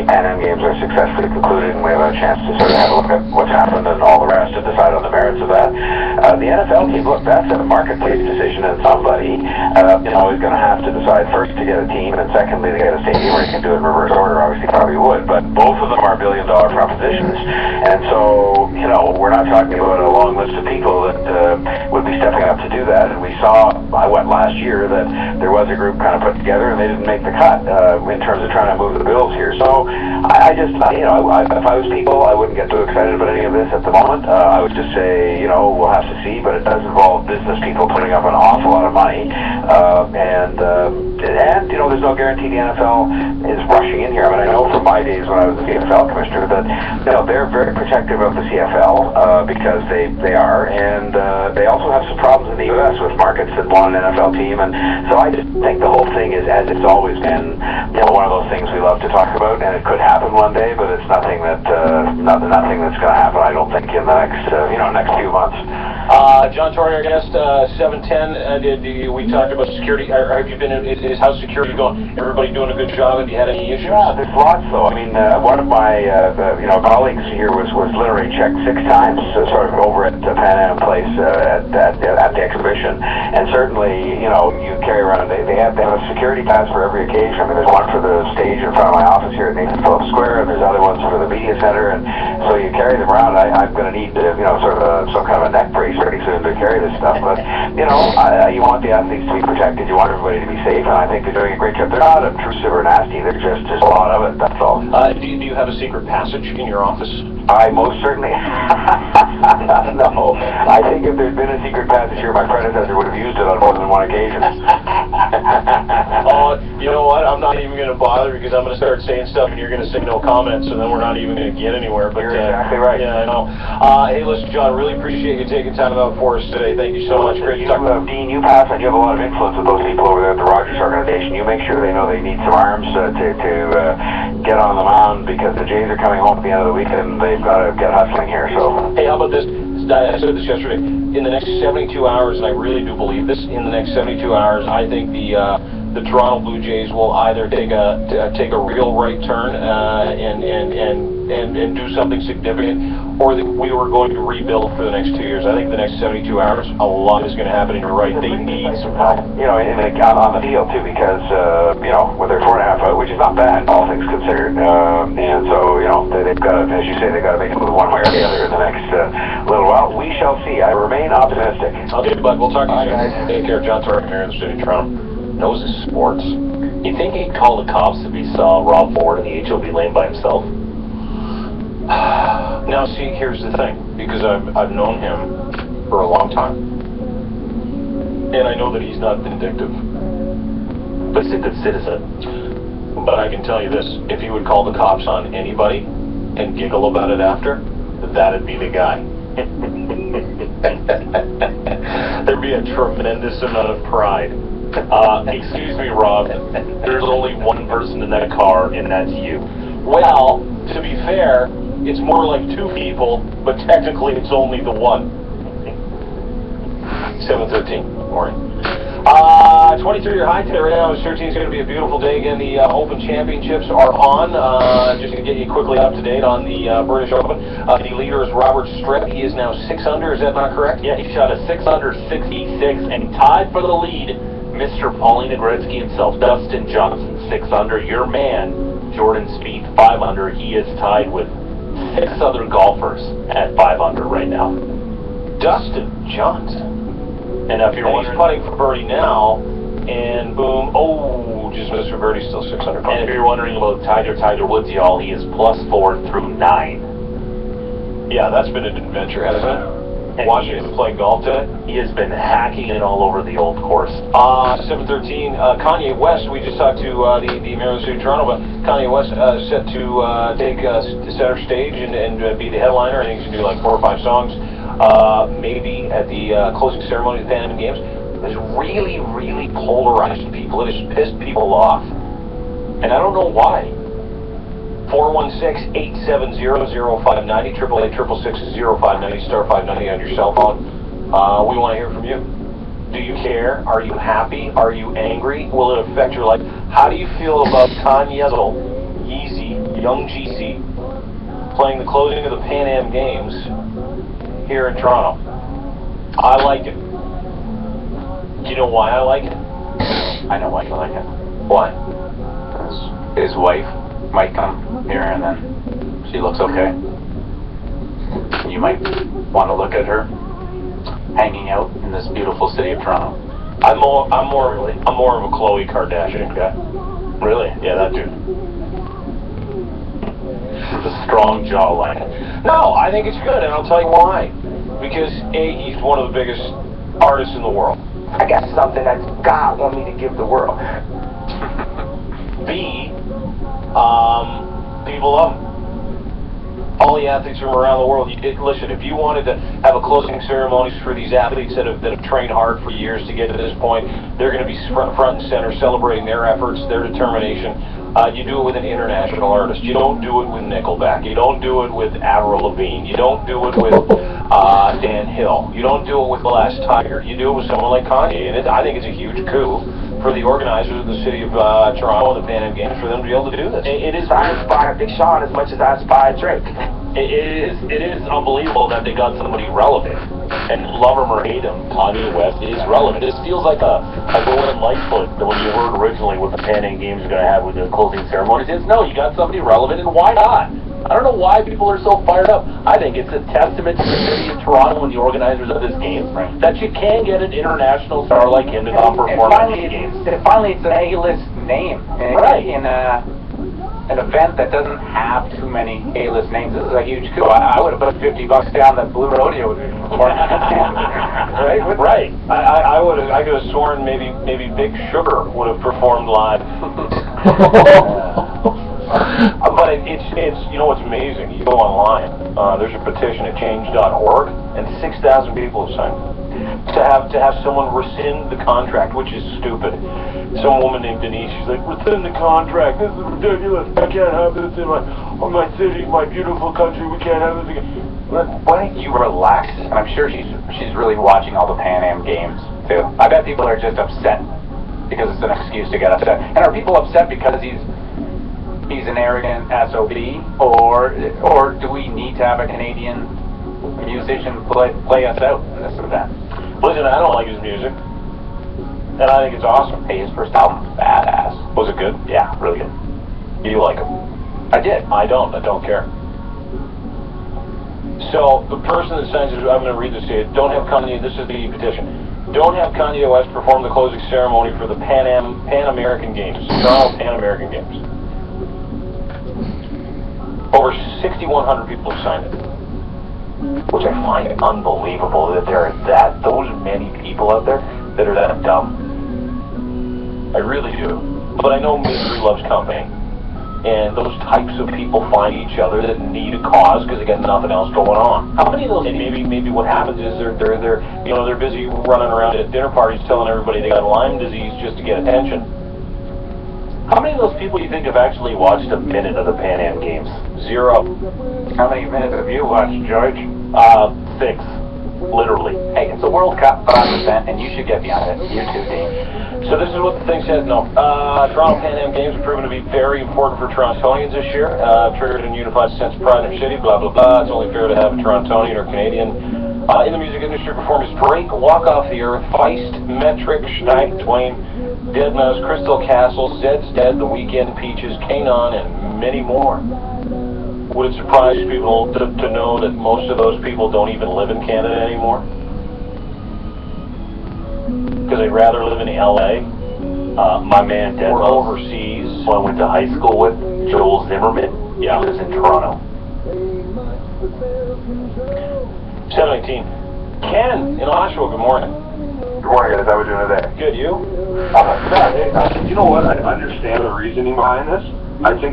Pan Am Games are successfully concluded and we have a chance to sort of have a look at what's happened and all the rest to decide on the merits of that. The NFL team, look, that's a marketplace decision, and somebody is going to have to decide first to get a team and secondly to get a stadium, or you can do it in reverse order, obviously probably would, but both of them are billion-dollar propositions, and so, we're not talking about a long list of people that would be stepping up to do that, and we saw, I went last year, that there was a group kind of put together and they didn't make the cut in terms of trying to move the Bills here. So I just, if I was people, I wouldn't get too excited about any of this at the moment. I would just say, we'll have to see, but it does involve business people putting up an awful lot of money, and there's no guarantee the NFL is rushing in here. I mean, I know from my days when I was the CFL commissioner that, they're very protective of the CFL because they are, and they also have some problems in the U.S. with markets that want an NFL team, and so I just think the whole thing is, as it's always been, one of those things we love to talk about, and it could happen one day, but it's nothing that's going to happen, I don't think, in the next few months. John Tory, our guest, 710. We talked about security. Have you been? Is house security going? Everybody doing a good job? Have you had any issues? Yeah, there's lots though. I mean, one of my colleagues here was literally checked 6 times, sort of over at the Pan Am Place at the exhibition, and certainly you carry around. They have a security pass for every occasion. I mean, there's one for the stage in front of my office here at Nathan Phillips Square, and there's other ones for the media center, and so you carry them around. I'm going to need sort of some kind of a neck brace pretty soon to carry this stuff, but you want the athletes to be protected, you want everybody to be safe, and I think they're doing a great job. They're not obtrusive or nasty, they're just a lot of it, that's all. Do you have a secret passage in your office? I most certainly no. I think if there'd been a secret passage here, my predecessor would have used it on more than one occasion. Oh, you know what? I'm not even going to bother because I'm going to start saying stuff and you're going to say no comments, and then we're not even going to get anywhere. But you're exactly right. Yeah, I know. Hey, listen, John, really appreciate you taking time out for us today. Thank you so much. Great to talk. Dean, you pass on. You have a lot of influence with those people over there at the Rogers organization. You make sure they know they need some arms to get on the mound because the Jays are coming home at the end of the week and they've got to get hustling here. So. Hey, how about this? I said this yesterday. In the next 72 hours, and I really do believe this, in the next 72 hours, I think the Toronto Blue Jays will either take a real right turn and do something significant, or that we were going to rebuild for the next 2 years. I think the next 72 hours, a lot is going to happen, and you're right, they need some help. On the field, too, because, with their 4.5 out, which is not bad, all things considered, and so, they've got to, as you say, they've got to make a move one way or the other in the next little while. We shall see. I remain optimistic. Okay, bud, we'll talk to you soon. Take care. John Torre here in the city of Toronto. Knows his sports. You think he'd call the cops if he saw Rob Ford in the HOB lane by himself? Now, see, here's the thing, because I've known him for a long time, and I know that he's not vindictive. But he's a good citizen. But I can tell you this, if he would call the cops on anybody and giggle about it after, that'd be the guy. There'd be a tremendous amount of pride. Excuse me, Rob, there's only one person in that car, and that's you. Well, to be fair, it's more like 2 people, but technically it's only the one. 7:13, morning. 23-year high today right now. 13 is going to be a beautiful day. Again, the Open Championships are on. Just to get you quickly up to date on the British Open. The leader is Robert Streb. He is now 6 under. Is that not correct? Yeah, he shot a 6 under 66 and tied for the lead. Mr. Paulina Gretzky himself, Dustin Johnson, 6 under. Your man, Jordan Spieth, 5 under. He is tied with 6 other golfers at 5 under right now. Dustin Johnson. And if you're wondering, he's putting for birdie now, and boom, just missed for birdie, still 6 under. And if you're wondering about Tiger Woods, y'all, he is +4 through 9. Yeah, that's been an adventure, hasn't it? Watching him play golf today. He has been hacking it all over the old course. 7:13. Kanye West. We just talked to the mayor of the city of Toronto, but Kanye West set to take center stage and be the headliner. I think he's gonna do like 4 or 5 songs, maybe at the closing ceremony of the Pan Am Games. It's really, really polarized people. It has pissed people off, and I don't know why. 416-870-0590, 888-666-0590, star 590 on your cell phone. We want to hear from you. Do you care? Are you happy? Are you angry? Will it affect your life? How do you feel about Kanye's Yeezy young GC, playing the closing of the Pan Am Games here in Toronto. I like it. Do you know why I like it? I know why you like it. Why? His wife might come here and then she looks okay. You might want to look at her hanging out in this beautiful city of Toronto. I'm more of a Khloe Kardashian guy. Really? Yeah, that dude. With a strong jawline. No, I think it's good, and I'll tell you why. Because A, he's one of the biggest artists in the world. I got something that God want me to give the world. B, people love him. All the athletes from around the world. Listen, if you wanted to have a closing ceremonies for these athletes that have trained hard for years to get to this point, they're going to be front and center celebrating their efforts, their determination. You do it with an international artist. You don't do it with Nickelback. You don't do it with Avril Lavigne. You don't do it with Dan Hill. You don't do it with The Last Tiger. You do it with someone like Kanye. And I think it's a huge coup for the organizers of the city of Toronto and the Pan Am Games for them to be able to do this. It is. I inspired Big Sean as much as I inspired Drake. It is unbelievable that they got somebody relevant. And love him or hate him, Kanye West is relevant. This feels like a golden Lightfoot that when you heard originally what the Pan Am Games are going to have with the closing ceremonies is, no, you got somebody relevant, and why not? I don't know why people are so fired up. I think it's a testament to the city of Toronto and the organizers of this game that you can get an international star like him to come perform at these games. Finally, it's an A-list name in an event that doesn't have too many A-list names. This is a huge coup. I would have put $50 down that Blue Rodeo would be performing. Right. I could have sworn maybe Big Sugar would have performed live. But it's you know what's amazing? You go online. There's a petition at change.org, and 6,000 people have signed it. To have someone rescind the contract, which is stupid. Some woman named Denise, she's like, rescind the contract. This is ridiculous. I can't have this in my city, my beautiful country. We can't have this again. Why don't you relax? And I'm sure she's really watching all the Pan Am Games too. I bet people are just upset because it's an excuse to get upset. And are people upset because he's an arrogant SOB, or do we need to have a Canadian musician play us out in this event? Listen, I don't like his music, and I think it's awesome. Hey, his first album, badass. Was it good? Yeah, really good. You like him? I did. I don't care. So the person that signs it, I'm going to read this to you. Don't have Kanye. This is the petition. Don't have Kanye West perform the closing ceremony for the Pan American Games, Toronto Pan American Games. Over 6,100 people have signed it, which I find unbelievable that there are those many people out there that are that dumb. I really do. But I know misery loves company, and those types of people find each other that need a cause because they got nothing else going on. How many of those? And maybe what happens is they're busy running around at dinner parties telling everybody they got Lyme disease just to get attention. How many of those people do you think have actually watched a minute of the Pan Am Games? 0. How many minutes have you watched, George? 6. Literally. Hey, it's a World Cup event, and you should get behind it. You too, Dean. So this is what the thing says. No, Toronto Pan Am Games have proven to be very important for Torontonians this year. Triggered and unified sense of pride in their city. Blah blah blah. It's only fair to have a Torontonian or Canadian in the music industry perform as Drake, Walk Off the Earth, Feist, Metric, Schneid, Twain, Deadmau5, Crystal Castle, Zed's Dead, The Weeknd, Peaches, Kanon, and many more. Would it surprise people to know that most of those people don't even live in Canada anymore? Because they'd rather live in LA. My man Deadmau5, or overseas. who I went to high school with, Joel Zimmerman, Yeah. he lives in Toronto. 718. Ken in Oshawa, good morning. Good morning, guys. How are we doing today? Good, you? You know what? I understand the reasoning behind this. I think